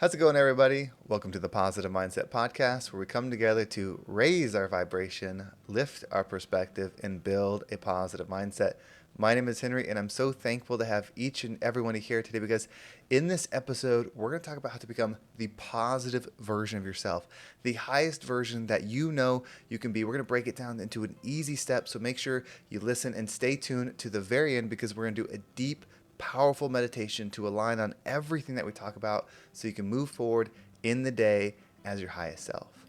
How's it going, everybody? Welcome to the Positive Mindset Podcast, where we come together to raise our vibration, lift our perspective, and build a positive mindset. My name is Henry, and I'm so thankful to have each and everyone here today because in this episode, we're going to talk about how to become the positive version of yourself, the highest version that you know you can be. We're going to break it down into an easy step, so make sure you listen and stay tuned to the very end because we're going to do a deep, powerful meditation to align on everything that we talk about so you can move forward in the day as your highest self.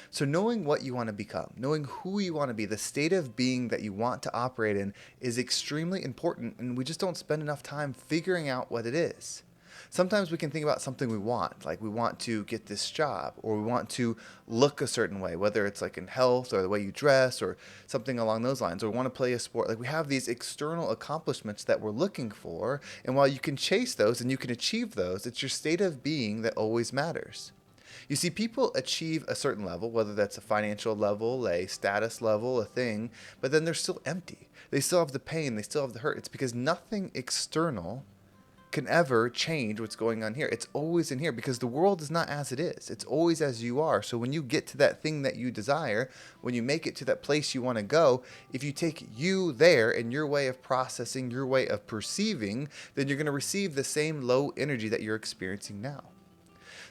So knowing what you want to become, knowing who you want to be, the state of being that you want to operate in is extremely important, and we just don't spend enough time figuring out what it is. Sometimes we can think about something we want, like we want to get this job or we want to look a certain way, whether it's like in health or the way you dress or something along those lines, or want to play a sport. Like we have these external accomplishments that we're looking for. And while you can chase those and you can achieve those, it's your state of being that always matters. You see, people achieve a certain level, whether that's a financial level, a status level, a thing, but then they're still empty. They still have the pain, they still have the hurt. It's because nothing external can ever change what's going on here. It's always in here because the world is not as it is. It's always as you are. So when you get to that thing that you desire, when you make it to that place you want to go, if you take you there and your way of processing, your way of perceiving, then you're going to receive the same low energy that you're experiencing now.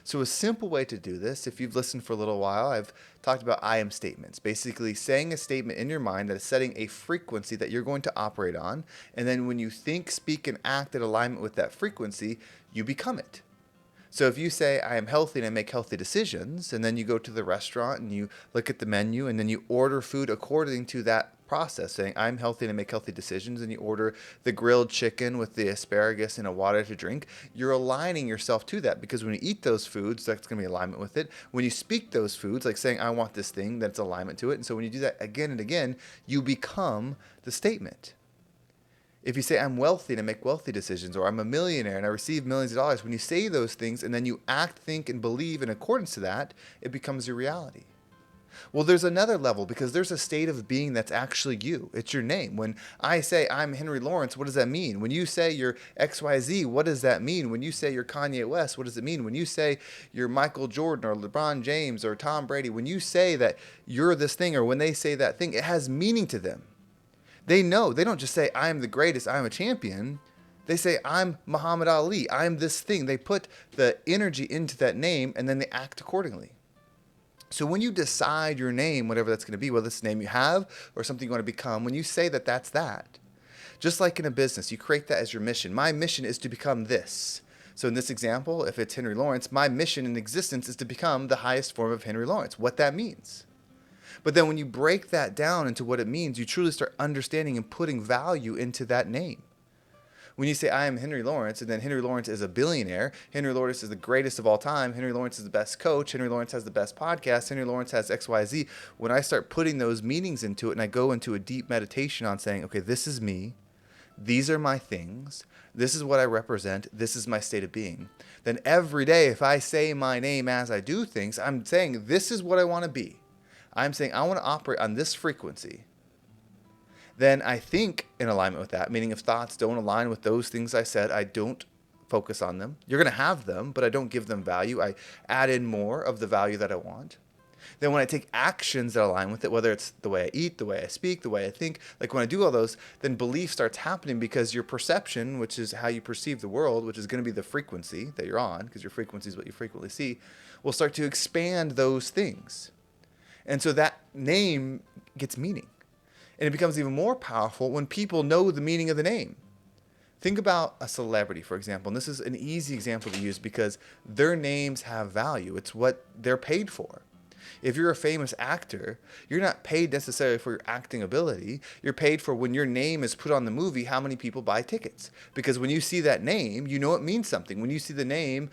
So a simple way to do this, if you've listened for a little while, I've talked about I am statements, basically saying a statement in your mind that is setting a frequency that you're going to operate on. And then when you think, speak, and act in alignment with that frequency, you become it. So if you say, I am healthy and I make healthy decisions, and then you go to the restaurant and you look at the menu and then you order food according to that process, saying, I'm healthy and I make healthy decisions, and you order the grilled chicken with the asparagus and a water to drink, you're aligning yourself to that because when you eat those foods, that's going to be alignment with it. When you speak those foods, like saying, I want this thing, that's alignment to it. And so when you do that again and again, you become the statement. If you say, I'm wealthy and I make wealthy decisions, or I'm a millionaire and I receive millions of dollars, when you say those things and then you act, think, and believe in accordance to that, it becomes your reality. Well, there's another level because there's a state of being that's actually you. It's your name. When I say I'm Henry Lawrence, what does that mean? When you say you're XYZ, what does that mean? When you say you're Kanye West, what does it mean? When you say you're Michael Jordan or LeBron James or Tom Brady, when you say that you're this thing or when they say that thing, it has meaning to them. They know. They don't just say, I'm the greatest, I'm a champion. They say, I'm Muhammad Ali, I'm this thing. They put the energy into that name and then they act accordingly. So when you decide your name, whatever that's going to be, whether it's a name you have or something you want to become, when you say that that's that, just like in a business, you create that as your mission. My mission is to become this. So in this example, if it's Henry Lawrence, my mission in existence is to become the highest form of Henry Lawrence, what that means. But then when you break that down into what it means, you truly start understanding and putting value into that name. When you say, I am Henry Lawrence, and then Henry Lawrence is a billionaire, Henry Lawrence is the greatest of all time, Henry Lawrence is the best coach, Henry Lawrence has the best podcast, Henry Lawrence has XYZ. When I start putting those meanings into it and I go into a deep meditation on saying, okay, this is me, these are my things, this is what I represent, this is my state of being, then every day if I say my name as I do things, I'm saying this is what I want to be. I'm saying I want to operate on this frequency. Then I think in alignment with that, meaning if thoughts don't align with those things I said, I don't focus on them. You're going to have them, but I don't give them value. I add in more of the value that I want. Then when I take actions that align with it, whether it's the way I eat, the way I speak, the way I think, like when I do all those, then belief starts happening because your perception, which is how you perceive the world, which is going to be the frequency that you're on, because your frequency is what you frequently see, will start to expand those things. And so that name gets meaning. And it becomes even more powerful when people know the meaning of the name. Think about a celebrity, for example. And this is an easy example to use because their names have value. It's what they're paid for. If you're a famous actor, you're not paid necessarily for your acting ability. You're paid for when your name is put on the movie, how many people buy tickets. Because when you see that name, you know it means something. When you see the name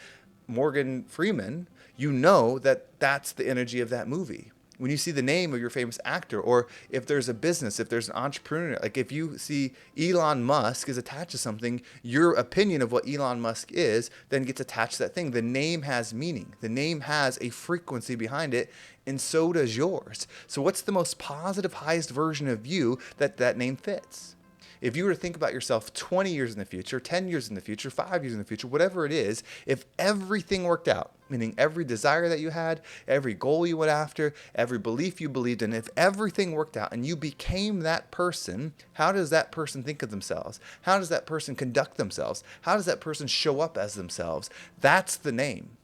Morgan Freeman, you know that that's the energy of that movie. When you see the name of your famous actor, or if there's a business, if there's an entrepreneur, like if you see Elon Musk is attached to something, your opinion of what Elon Musk is then gets attached to that thing. The name has meaning. The name has a frequency behind it, and so does yours. So what's the most positive, highest version of you that that name fits? If you were to think about yourself 20 years in the future, 10 years in the future, 5 years in the future, whatever it is, if everything worked out, Meaning every desire that you had, every goal you went after, every belief you believed in, if everything worked out and you became that person, how does that person think of themselves? How does that person conduct themselves? How does that person show up as themselves? That's the name.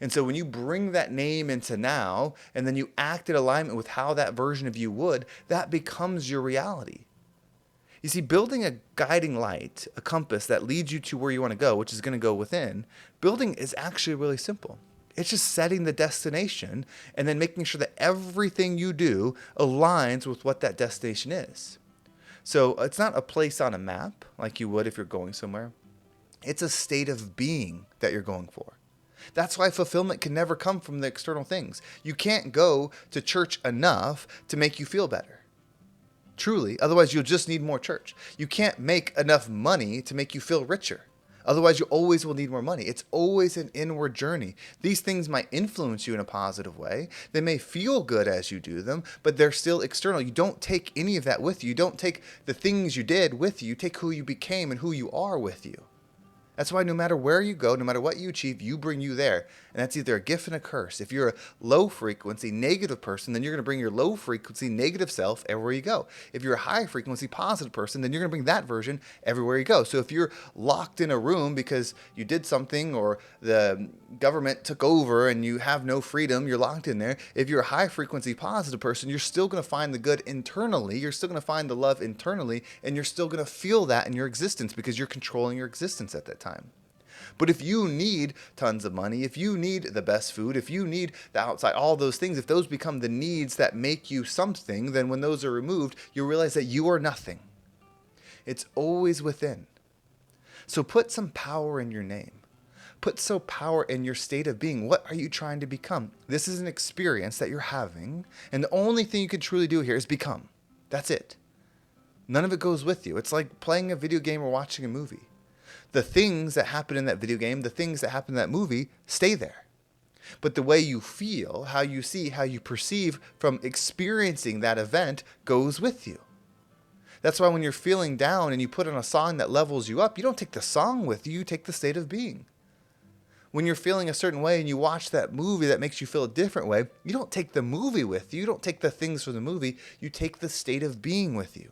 And so when you bring that name into now, and then you act in alignment with how that version of you would, that becomes your reality. You see, building a guiding light, a compass that leads you to where you want to go, which is going to go within, building is actually really simple. It's just setting the destination and then making sure that everything you do aligns with what that destination is. So it's not a place on a map like you would if you're going somewhere. It's a state of being that you're going for. That's why fulfillment can never come from the external things. You can't go to church enough to make you feel better. Truly, otherwise you'll just need more church. You can't make enough money to make you feel richer. Otherwise, you always will need more money. It's always an inward journey. These things might influence you in a positive way. They may feel good as you do them, but they're still external. You don't take any of that with you. You don't take the things you did with you. You take who you became and who you are with you. That's why no matter where you go, no matter what you achieve, you bring you there. And that's either a gift and a curse. If you're a low frequency, negative person, then you're going to bring your low frequency, negative self everywhere you go. If you're a high frequency, positive person, then you're going to bring that version everywhere you go. So if you're locked in a room because you did something or the government took over and you have no freedom, you're locked in there. If you're a high frequency, positive person, you're still going to find the good internally. You're still going to find the love internally, and you're still going to feel that in your existence because you're controlling your existence at that time. But if you need tons of money, if you need the best food, if you need the outside, all those things, if those become the needs that make you something, then when those are removed, you realize that you are nothing. It's always within. So put some power in your name. Put some power in your state of being. What are you trying to become? This is an experience that you're having, and the only thing you can truly do here is become. That's it. None of it goes with you. It's like playing a video game or watching a movie. The things that happen in that video game, the things that happen in that movie, stay there. But the way you feel, how you see, how you perceive from experiencing that event goes with you. That's why when you're feeling down and you put on a song that levels you up, you don't take the song with you, you take the state of being. When you're feeling a certain way and you watch that movie that makes you feel a different way, you don't take the movie with you, you don't take the things from the movie, you take the state of being with you.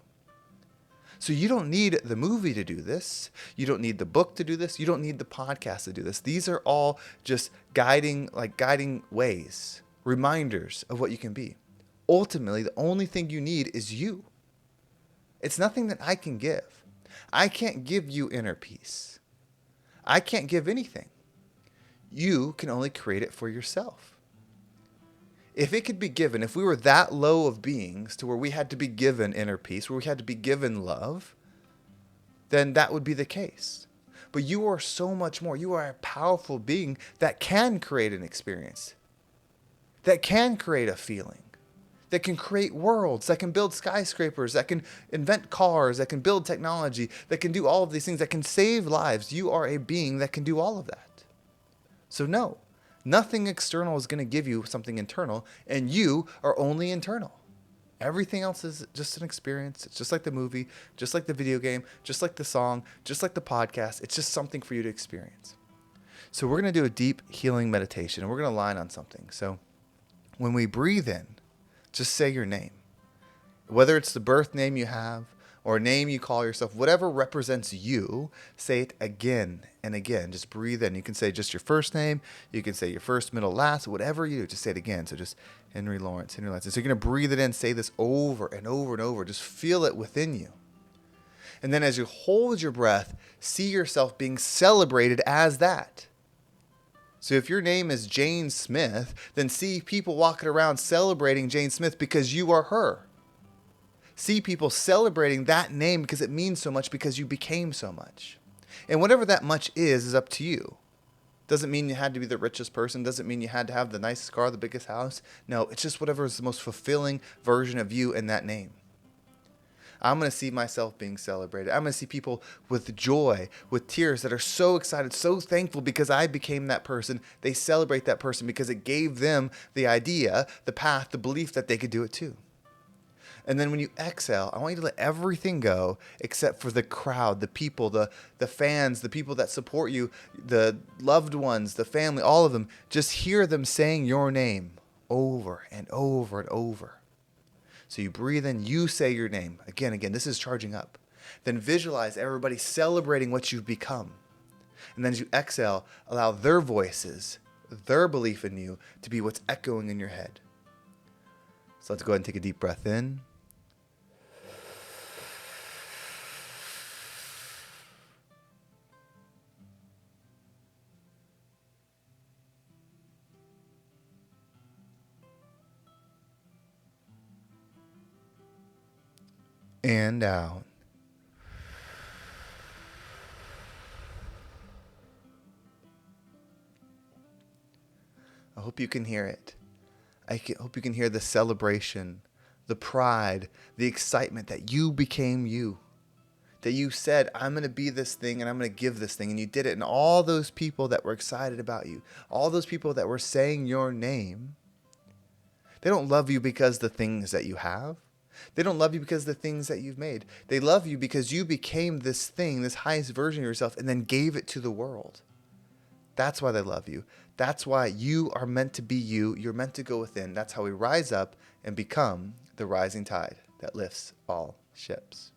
So you don't need the movie to do this. You don't need the book to do this. You don't need the podcast to do this. These are all just guiding ways, reminders of what you can be. Ultimately, the only thing you need is you. It's nothing that I can give. I can't give you inner peace. I can't give anything. You can only create it for yourself. If it could be given, if we were that low of beings to where we had to be given inner peace, where we had to be given love, then that would be the case. But you are so much more. You are a powerful being that can create an experience, that can create a feeling, that can create worlds, that can build skyscrapers, that can invent cars, that can build technology, that can do all of these things, that can save lives. You are a being that can do all of that. So no. Nothing external is going to give you something internal, and you are only internal. Everything else is just an experience. It's just like the movie, just like the video game, just like the song, just like the podcast. It's just something for you to experience. So we're going to do a deep healing meditation, and we're going to line on something. So when we breathe in, just say your name. Whether it's the birth name you have, or a name you call yourself, whatever represents you, say it again and again. Just breathe in. You can say just your first name. You can say your first, middle, last, whatever you do. Just say it again. So just Henry Lawrence, Henry Lawrence. So you're going to breathe it in. Say this over and over and over. Just feel it within you. And then as you hold your breath, see yourself being celebrated as that. So if your name is Jane Smith, then see people walking around celebrating Jane Smith because you are her. See people celebrating that name because it means so much, because you became so much. And whatever that much is up to you. Doesn't mean you had to be the richest person. Doesn't mean you had to have the nicest car, the biggest house. No, it's just whatever is the most fulfilling version of you in that name. I'm going to see myself being celebrated. I'm going to see people with joy, with tears, that are so excited, so thankful because I became that person. They celebrate that person because it gave them the idea, the path, the belief that they could do it too. And then when you exhale, I want you to let everything go except for the crowd, the people, the fans, the people that support you, the loved ones, the family, all of them. Just hear them saying your name over and over and over. So you breathe in, you say your name. Again, this is charging up. Then visualize everybody celebrating what you've become. And then as you exhale, allow their voices, their belief in you to be what's echoing in your head. So let's go ahead and take a deep breath in. And out. I hope you can hear it. Hope you can hear the celebration, the pride, the excitement that you became you. That you said, I'm going to be this thing and I'm going to give this thing. And you did it. And all those people that were excited about you, all those people that were saying your name, they don't love you because the things that you have. They don't love you because of the things that you've made. They love you because you became this thing, this highest version of yourself, and then gave it to the world. That's why they love you. That's why you are meant to be you. You're meant to go within. That's how we rise up and become the rising tide that lifts all ships.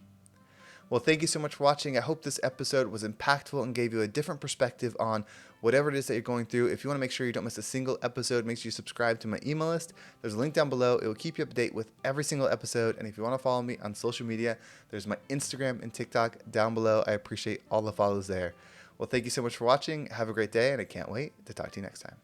Well, thank you so much for watching. I hope this episode was impactful and gave you a different perspective on whatever it is that you're going through. If you want to make sure you don't miss a single episode, make sure you subscribe to my email list. There's a link down below. It will keep you up to date with every single episode. And if you want to follow me on social media, there's my Instagram and TikTok down below. I appreciate all the follows there. Well, thank you so much for watching. Have a great day, and I can't wait to talk to you next time.